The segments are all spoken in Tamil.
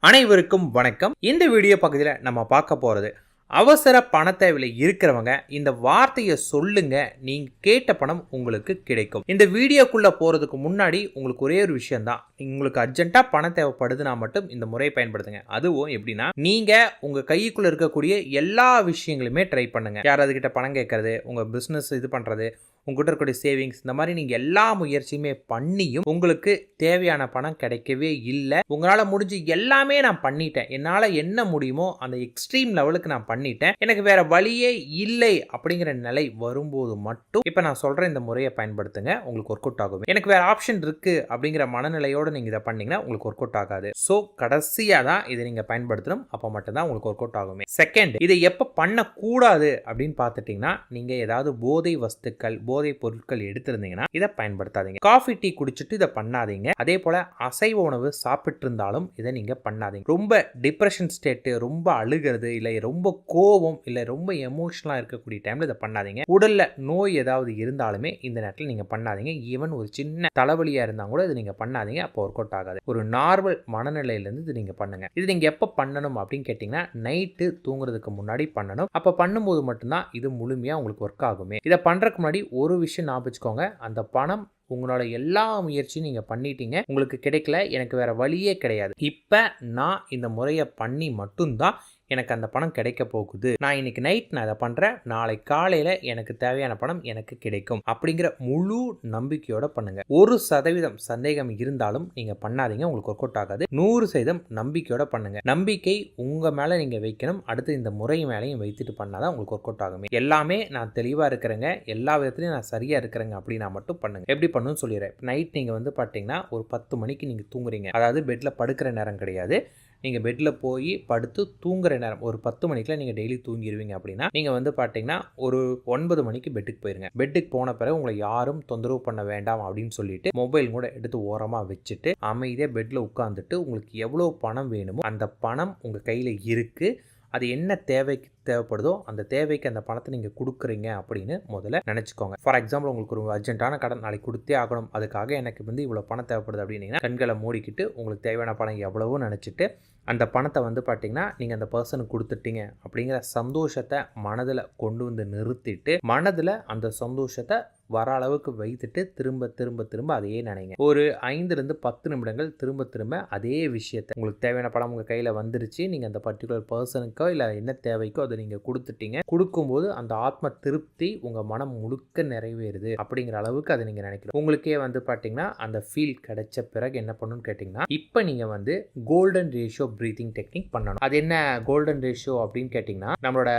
அனைவருக்கும் வணக்கம். இந்த வீடியோ பகுதியில் நம்ம பார்க்க போகிறது அவசர பண தேவையில் இருக்கிறவங்க இந்த வார்த்தையை சொல்லுங்க, நீங்க கேட்ட பணம் உங்களுக்கு கிடைக்கும். இந்த வீடியோக்குள்ள போறதுக்கு முன்னாடி உங்களுக்கு ஒரே ஒரு விஷயம் தான், உங்களுக்கு அர்ஜென்ட்டா பணம் தேவைப்படுதுன்னா மட்டும் இந்த முறையை பயன்படுத்துங்க. அதுவும் எப்படின்னா, நீங்க உங்க கைக்குள்ள இருக்கக்கூடிய எல்லா விஷயங்களுமே ட்ரை பண்ணுங்க. யாராவது கிட்ட பணம் கேட்கறது, உங்க பிசினஸ் இது பண்றது, உங்ககிட்ட இருக்கக்கூடிய சேவிங்ஸ், இந்த மாதிரி நீங்கள் எல்லா முயற்சியுமே பண்ணியும் உங்களுக்கு தேவையான பணம் கிடைக்கவே இல்லை. உங்களால் முடிஞ்சு எல்லாமே நான் பண்ணிட்டேன், என்னால் என்ன முடியுமோ அந்த எக்ஸ்ட்ரீம் லெவலுக்கு நான் பண்ணிட்டேன், எனக்கு வேற வழியே இல்லை அப்படிங்கிற நிலை வரும்போது மட்டும் இப்போ நான் சொல்கிற இந்த முறையை பயன்படுத்துங்க, உங்களுக்கு ஒர்க் அவுட் ஆகும். எனக்கு வேற ஆப்ஷன் இருக்குது அப்படிங்கிற மனநிலையோடு நீங்கள் இதை பண்ணீங்கன்னா உங்களுக்கு ஒர்க் அவுட் ஆகாது. ஸோ கடைசியாக தான் இதை நீங்கள் பயன்படுத்தணும், அப்போ மட்டும்தான் உங்களுக்கு ஒர்க் அவுட் ஆகுமே. செகண்ட், இதை எப்போ பண்ணக்கூடாது அப்படின்னு பார்த்துட்டிங்கன்னா, நீங்கள் ஏதாவது போதை வஸ்துக்கள், போதை பொருட்கள் எடுத்திருந்தீங்கன்னா இதை பயன்படுத்தாதீங்க. காஃபி டீ குடிச்சிட்டு இதை பண்ணாதீங்க. அதே போல அசைவ உணவு சாப்பிட்டு இருந்தாலும் இதை நீங்க பண்ணாதீங்க. ரொம்ப டிப்ரெஷன் ஸ்டேட், ரொம்ப அழுகிறது, இல்லை ரொம்ப கோபம், இல்லை ரொம்ப எமோஷனலா இருக்கக்கூடிய டைம்ல இதை பண்ணாதீங்க. உடல்ல நோய் ஏதாவது இருந்தாலுமே இந்த நேரத்தில் நீங்க பண்ணாதீங்க. ஈவன் ஒரு சின்ன தலைவலியா இருந்தா கூட இது நீங்க பண்ணாதீங்க, அப்போ ஒர்க் அவுட் ஆகாது. ஒரு நார்மல் மனநிலையிலிருந்து இது நீங்க பண்ணுங்க. இது நீங்க எப்ப பண்ணணும் அப்படின்னு கேட்டீங்கன்னா, நைட்டு தூங்குறதுக்கு முன்னாடி பண்ணணும். அப்ப பண்ணும்போது மட்டும்தான் இது முழுமையா உங்களுக்கு ஒர்க் ஆகுமே. இதை பண்றதுக்கு முன்னாடி ஒரு விஷயம் ஞாபகம் வச்சுக்கோங்க, அந்த பணம் உங்களோட எல்லா முயற்சியும் நீங்கள் பண்ணிட்டீங்க, உங்களுக்கு கிடைக்கல, எனக்கு வேற வழியே கிடையாது, இப்போ நான் இந்த முறையை பண்ணி மட்டும்தான் எனக்கு அந்த பணம் கிடைக்க போகுது, நான் இன்னைக்கு நைட் நான் இதை பண்ணுறேன், நாளை காலையில் எனக்கு தேவையான பணம் எனக்கு கிடைக்கும் அப்படிங்கிற முழு நம்பிக்கையோட பண்ணுங்க. 1% சந்தேகம் இருந்தாலும் நீங்கள் பண்ணாதீங்க, உங்களுக்கு ஒர்க் அவுட் ஆகாது. 100% நம்பிக்கையோட பண்ணுங்க. நம்பிக்கை உங்கள் மேலே நீங்கள் வைக்கணும். அடுத்து இந்த முறை மேலேயும் வைத்துட்டு பண்ணாதான் உங்களுக்கு ஒர்க் அவுட் ஆகுமே. எல்லாமே நான் தெளிவாக இருக்கிறேங்க, எல்லா விதத்துலையும் நான் சரியாக இருக்கிறேங்க அப்படின்னா மட்டும் பண்ணுங்க. எப்படி பண்ணணும்னு சொல்லிடுறேன். நைட் நீங்கள் பார்த்தீங்கன்னா ஒரு 10 மணிக்கு நீங்கள் தூங்குறீங்க, அதாவது பெட்டில் படுக்கிற நேரம் கிடையாது, நீங்கள் பெட்டில் போய் படுத்து தூங்குற நேரம் ஒரு 10 மணிக்கெலாம் நீங்கள் டெய்லி தூங்கிடுவீங்க அப்படின்னா நீங்கள் பார்த்தீங்கன்னா ஒரு 9 மணிக்கு பெட்டுக்கு போயிருங்க. பெட்டுக்கு போன பிறகு உங்களை யாரும் தொந்தரவு பண்ண வேண்டாம் அப்படின்னு சொல்லிட்டு மொபைல் கூட எடுத்து ஓரமாக வச்சுட்டு அமைதியாக பெட்டில் உட்காந்துட்டு உங்களுக்கு எவ்வளோ பணம் வேணுமோ அந்த பணம் உங்கள் கையில் இருக்குது, அது என்ன தேவைக்கு தேவைப்படுதோ அந்த தேவைக்கு அந்த பணத்தை நீங்கள் கொடுக்குறீங்க அப்படின்னு முதல்ல நினச்சிக்கோங்க. ஃபார் எக்ஸாம்பிள், உங்களுக்கு ஒரு அர்ஜென்ட்டான கடன் நாளைக்கு கொடுத்தே ஆகணும், அதுக்காக எனக்கு இவ்வளோ பணம் தேவைப்படுது அப்படின்னீங்கன்னா கண்களை மூடிக்கிட்டு உங்களுக்கு தேவையான பணம் எவ்வளவோ நினச்சிட்டு அந்த பணத்தை பார்த்தீங்கன்னா நீங்கள் அந்த பர்சனுக்கு கொடுத்துட்டீங்க அப்படிங்கிற சந்தோஷத்தை மனதில் கொண்டு வந்து நிறுத்திட்டு மனதில் அந்த சந்தோஷத்தை வர அளவுக்கு வைத்துட்டு திரும்ப திரும்ப திரும்ப அதையே நினைங்க. ஒரு 5-10 நிமிடங்கள் திரும்ப திரும்ப அதே விஷயத்தை, உங்களுக்கு தேவையான பணம் உங்கள் கையில் வந்துருச்சு, நீங்கள் அந்த பர்டிகுலர் பர்சனுக்கோ இல்லை என்ன தேவைக்கோ அதை நீங்கள் கொடுத்துட்டீங்க, கொடுக்கும்போது அந்த ஆத்ம திருப்தி உங்கள் மனம் முழுக்க நிறைவேறுது அப்படிங்கிற அளவுக்கு அதை நீங்கள் நினைக்கணும். உங்களுக்கே பார்த்தீங்கன்னா அந்த ஃபீல் கிடைச்ச பிறகு என்ன பண்ணணும்னு கேட்டிங்கன்னா, இப்போ நீங்கள் கோல்டன் ரேஷியோ பிரீத்திங் டெக்னிக் பண்ணணும். அது என்ன கோல்டன் ரேஷியோ அப்படின்னு கேட்டிங்கன்னா, நம்மளோட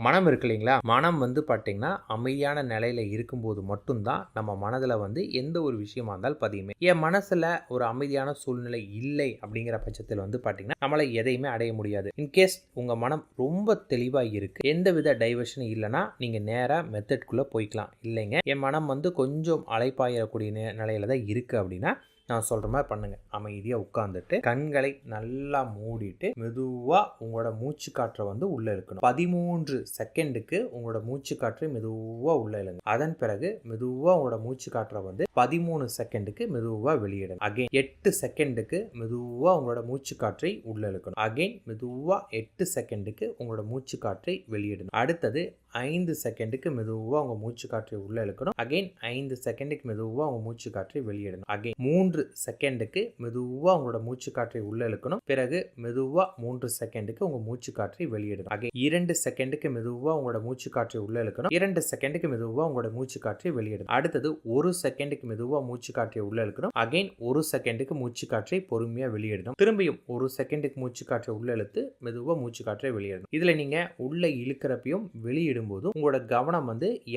மனம் இருக்கு இல்லைங்களா, மனம் பார்த்தீங்கன்னா அமைதியான நிலையில் இருக்கும்போது மட்டும்தான் நம்ம மனதில் எந்த ஒரு விஷயமா இருந்தாலும் பதியுமே. என் மனசில் ஒரு அமைதியான சூழ்நிலை இல்லை அப்படிங்கிற பட்சத்தில் பார்த்தீங்கன்னா நம்மளை எதையுமே அடைய முடியாது. இன்கேஸ் உங்கள் மனம் ரொம்ப தெளிவாக இருக்குது, எந்த வித டைவர்ஷனும் இல்லைன்னா நீங்கள் நேராக மெத்தட்குள்ளே போய்க்கலாம். இல்லைங்க என் மனம் கொஞ்சம் அலைப்பாயக்கூடிய நிலையில தான் இருக்குது அப்படின்னா நான் சொல்கிற மாதிரி பண்ணுங்கள். அமைதியாக உட்காந்துட்டு கண்களை நல்லா மூடிட்டு மெதுவாக உங்களோட மூச்சு காற்றை உள்ளே இருக்கணும். 13 செகண்டுக்கு உங்களோட மூச்சு காற்றை மெதுவாக உள்ளே இழுங்க. அதன் பிறகு மெதுவாக உங்களோட மூச்சு காற்றை 13 செகண்டுக்கு மெதுவாக வெளியிடுங்க. அகைன் 8 செகண்டுக்கு மெதுவாக உங்களோட மூச்சு காற்றை உள்ளே இழுக்கணும். அகைன் மெதுவாக 8 செகண்டுக்கு உங்களோட மூச்சு காற்றை வெளியிடணும். அடுத்தது 5 செகண்டுக்கு மெதுவாக உங்கள் மூச்சு காற்றை உள்ளே இழுக்கணும். அகைன் 5 செகண்டுக்கு மெதுவாக உங்கள் மூச்சு காற்றை வெளியிடணும். அகைன் 3 செகண்டுக்கு மெதுவாக உங்களோட மூச்சு காற்றை உள்ளே இழுக்கணும். பிறகு மெதுவாக 3 செகண்டுக்கு உங்கள் மூச்சு காற்றை வெளியிடணும். அகைன் 2 செகண்டுக்கு மெதுவாக உங்களோட மூச்சு காற்றை உள்ளே இழுக்கணும். 2 செகண்டுக்கு மெதுவாக உங்களோட மூச்சு காற்றை வெளியிடணும். அடுத்தது 1 செகண்டுக்கு மெதுவாக மூச்சு காற்றை உள்ளே இழுக்கணும். அகைன் 1 செகண்டுக்கு மூச்சு காற்றை பொறுமையாக வெளியிடணும். திரும்பியும் 1 செகண்டுக்கு மூச்சு காற்றை உள்ளே இழுத்து மெதுவாக மூச்சு காற்றை வெளியிடணும். இதில் நீங்கள் உள்ளே இழுக்கிறப்பையும் வெளியிடும் போதும் உங்களோட கவனம்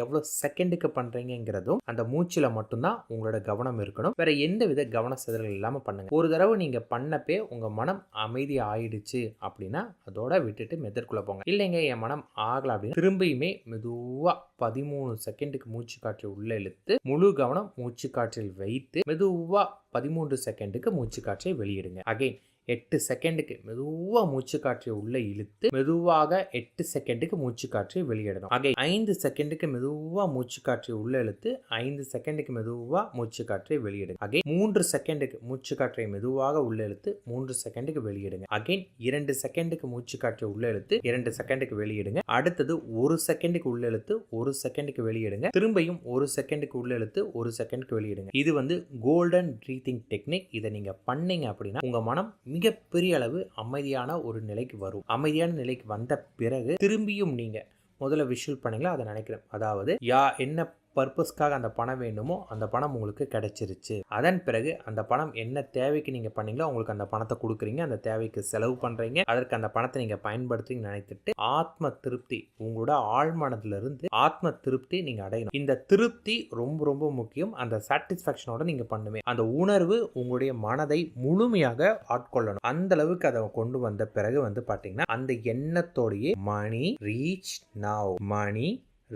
எவ்வளவு செகண்டுக்கு பண்றீங்கிறதும் அந்த மூச்சில மட்டும்தான் உங்களோட கவனம் இருக்கணும். வேற எந்த வித கவன சிதறல் இல்லாம பண்ணுங்க. ஒரு தடவை நீங்க பண்ணப்பே உங்க மனம் அமைதி ஆயிடுச்சு அப்படின்னா அதோட விட்டுட்டு மெத்தட்குள்ள போங்க. இல்லைங்க என் மனம் ஆகல அப்படின்னு திரும்பியுமே மெதுவா 13 செகண்டுக்கு மூச்சு காற்றை உள்ள இழுத்து முழு கவனம் மூச்சு காற்றில் வைத்து மெதுவா 13 செகண்டுக்கு மூச்சு காற்றை வெளியிடுங்க. அகைன் 8 செகண்டுக்கு மெதுவாக மூச்சு காற்றை உள்ளே இழுத்து மெதுவாக 8 செகண்டுக்கு மூச்சு காற்றை வெளியிடணும். 5 செகண்டுக்கு மெதுவாக மூச்சு காற்றை உள்ளே இழுத்து 5 செகண்டுக்கு மெதுவாக மூச்சு காற்றை வெளியிடுங்க. 3 செகண்டுக்கு மூச்சு காற்றை மெதுவாக உள்ளே இழுத்து 3 செகண்டுக்கு வெளியிடுங்க. 2 செகண்டுக்கு மூச்சு காற்றை உள்ளே இழுத்து 2 செகண்டுக்கு வெளியிடுங்க. அடுத்தது 1 செகண்டுக்கு உள்ளே இழுத்து 1 செகண்டுக்கு வெளியிடுங்க. திரும்பியும் 1 செகண்டுக்கு உள்ளே இழுத்து 1 செகண்டுக்கு வெளியிடுங்க. இது கோல்டன் பிரீத்திங் டெக்னிக். இதை நீங்க பண்ணீங்க அப்படின்னா உங்க மனம் மிகப்பெரிய அளவு அமைதியான ஒரு நிலைக்கு வரும். அமைதியான நிலைக்கு வந்த பிறகு திரும்பியும் நீங்க முதல்ல விஷுவல் பண்ணீங்களா அதை நினைக்கிறேன். அதாவது என்ன பர்பஸ்க்காக அந்த பணம் வேணுமோ அந்த பணம் உங்களுக்கு கிடைச்சிருச்சு. அதன் பிறகு அந்த பணம் என்ன தேவைக்கு நீங்கள் பண்ணீங்களோ உங்களுக்கு அந்த பணத்தை கொடுக்குறீங்க. அந்த தேவைக்கு செலவு பண்ணுறீங்க. அதற்கு அந்த பணத்தை நீங்கள் பயன்படுத்தி நினைத்துட்டு ஆத்ம திருப்தி, உங்களோட ஆழ்மனதிலிருந்து ஆத்ம திருப்தி நீங்கள் அடையணும். இந்த திருப்தி ரொம்ப ரொம்ப முக்கியம். அந்த சாட்டிஸ்ஃபேக்ஷனோட நீங்கள் பண்ணுமே அந்த உணர்வு உங்களுடைய மனதை முழுமையாக ஆட்கொள்ளணும். அந்த அளவுக்கு அதை கொண்டு வந்த பிறகு பார்த்தீங்கன்னா அந்த எண்ணத்தோடையே மணி ரீச் நவ், மணி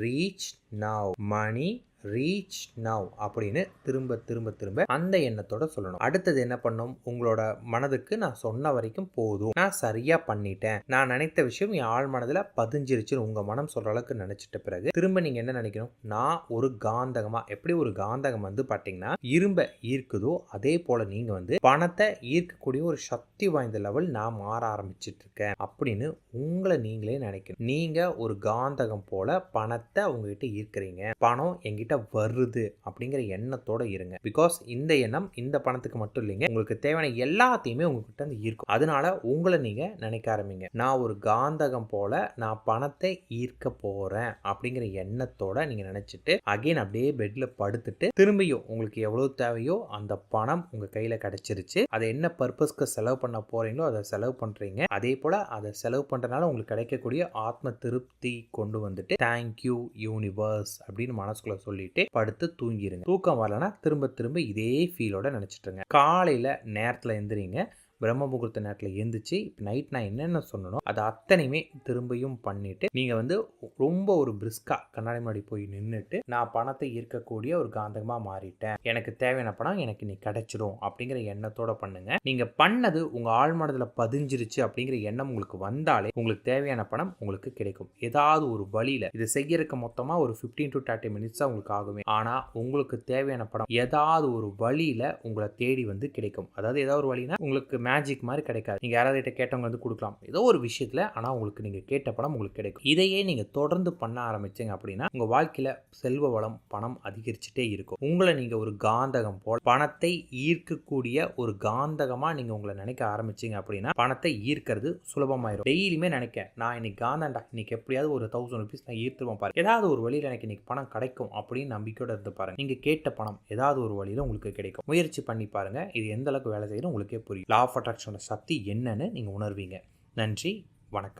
ரீச் நவ், மணி ரீச் நவ் அப்படின்னு திரும்ப திரும்ப திரும்ப அந்த எண்ணத்தோட சொல்லணும். அடுத்தது என்ன பண்ணும், உங்களோட மனதுக்கு நான் சொன்ன வரைக்கும் போதும், நான் சரியா பண்ணிட்டேன், நான் நினைத்த விஷயம் என் ஆழ் மனதில் பதிஞ்சிருச்சுன்னு உங்க மனம் சொல்ற அளவுக்கு நினைச்சிட்ட பிறகு திரும்ப நீங்க என்ன நினைக்கணும், நான் ஒரு காந்தகமா, எப்படி ஒரு காந்தகம் பாத்தீங்கன்னா இரும்ப ஈர்க்குதோ அதே போல நீங்க பணத்தை ஈர்க்கக்கூடிய ஒரு சக்தி வாய்ந்த லெவல் நான் மாற ஆரம்பிச்சிட்டு இருக்கேன் அப்படின்னு உங்களை நீங்களே நினைக்கணும். நீங்க ஒரு காந்தகம் போல பணத்தை உங்ககிட்ட ஈர்க்கிறீங்க. பணம் எங்கிட்ட வருது அப்படிங்கிற எண்ணத்தோட இருங்க. பிகாஸ் இந்த எண்ணம் இந்த பணத்துக்கு மட்டும் இல்லைங்க, உங்களுக்கு தேவையான எல்லாத்தையுமே உங்ககிட்ட ஈர்க்கும். அதனால உங்களை நீங்க நினைக்க ஆரம்பிங்க, நான் ஒரு காந்தகம் போல நான் பணத்தை ஈர்க்க போறேன் அப்படிங்கிற எண்ணத்தோட நீங்க நினைச்சிட்டு அகைன் அப்படியே பெட்ல படுத்துட்டு திரும்பியும் உங்களுக்கு எவ்வளவு தேவையோ அந்த பணம் உங்க கையில கிடைச்சிருச்சு. அதை என்ன பர்பஸ்க்கு செலவு பண்ண போறீங்களோ அதை செலவு பண்றீங்க. அதே போல அதை செலவு பண்றதுனால உங்களுக்கு கிடைக்கக்கூடிய ஆத்ம திருப்தி கொண்டு தேங்க்யூ யூனிவர்ஸ் அப்படின்னு மனசுக்குள்ள சொல்லிட்டு படுத்து தூங்கிருங்க. தூக்கம் வரலன்னா திரும்ப திரும்ப இதே ஃபீலோட நினைச்சிட்டுருங்க. காலையில நேரத்துல எந்திரிங்க. பிரம்ம முகூர்த்த நேரத்தில் எழுந்திரிச்சு நைட் நான் என்னென்ன சொன்னனோ அதை அத்தனையுமே திரும்பியும் பண்ணிட்டு நீங்க ரொம்ப ஒரு பிரிஸ்கா கண்ணாடி முன்னாடி போய் நின்றுட்டு நான் பணத்தை ஈர்க்கக்கூடிய ஒரு காந்தகமா மாறிட்டேன், எனக்கு தேவையான பணம் எனக்கு நீ கிடைச்சிடும் அப்படிங்கிற எண்ணத்தோட பண்ணுங்க. நீங்க பண்ணது உங்க ஆழ்மனதில் பதிஞ்சிருச்சு அப்படிங்கிற எண்ணம் உங்களுக்கு வந்தாலே உங்களுக்கு தேவையான பணம் உங்களுக்கு கிடைக்கும். ஏதாவது ஒரு வழியில இது செய்யறதுக்கு மொத்தமா ஒரு 15 to 30 மினிட்ஸ் உங்களுக்கு ஆகுமே. ஆனா உங்களுக்கு தேவையான பணம் ஏதாவது ஒரு வழியில உங்களை தேடி கிடைக்கும். அதாவது ஏதாவது ஒரு வழினா உங்களுக்கு மேஜிக் மாதிரி கிடைக்காது. நீங்க யாராவது கேட்டவங்க கொடுக்கலாம் ஏதோ ஒரு விஷயத்துல, ஆனா உங்களுக்கு நீங்க கேட்ட பணம் உங்களுக்கு கிடைக்கும். இதையே நீங்க தொடர்ந்து பண்ண ஆரம்பிச்சீங்க அப்படின்னா உங்க வாழ்க்கையில செல்வ வளம் பணம் அதிகரிச்சுட்டே இருக்கும். உங்களை நீங்க ஒரு காந்தகம் போல பணத்தை ஈர்க்கக்கூடிய ஒரு காந்தகமா நீங்க உங்களை நினைக்க ஆரம்பிச்சீங்க அப்படின்னா பணத்தை ஈர்க்கிறது சுலபமாயிரும். டெய்லியுமே நினைக்க நான் இன்னைக்கு காந்தண்டா, இன்னைக்கு எப்படியாவது ஒரு 1000 rupees நான் ஈர்த்துருவேன் பாரு, ஏதாவது ஒரு வழியில எனக்கு இன்னைக்கு பணம் கிடைக்கும் அப்படின்னு நம்பிக்கையோட இருந்து பாருங்க. நீங்க கேட்ட பணம் ஏதாவது ஒரு வழியில உங்களுக்கு கிடைக்கும். முயற்சி பண்ணி பாருங்க. இது எந்த அளவுக்கு வேலை செய்யணும் உங்களுக்கே புரியும். லா ஆஃப் அட்ராக்ஷனோட சக்தி என்னன்னு நீங்க உணர்வீங்க. நன்றி, வணக்கம்.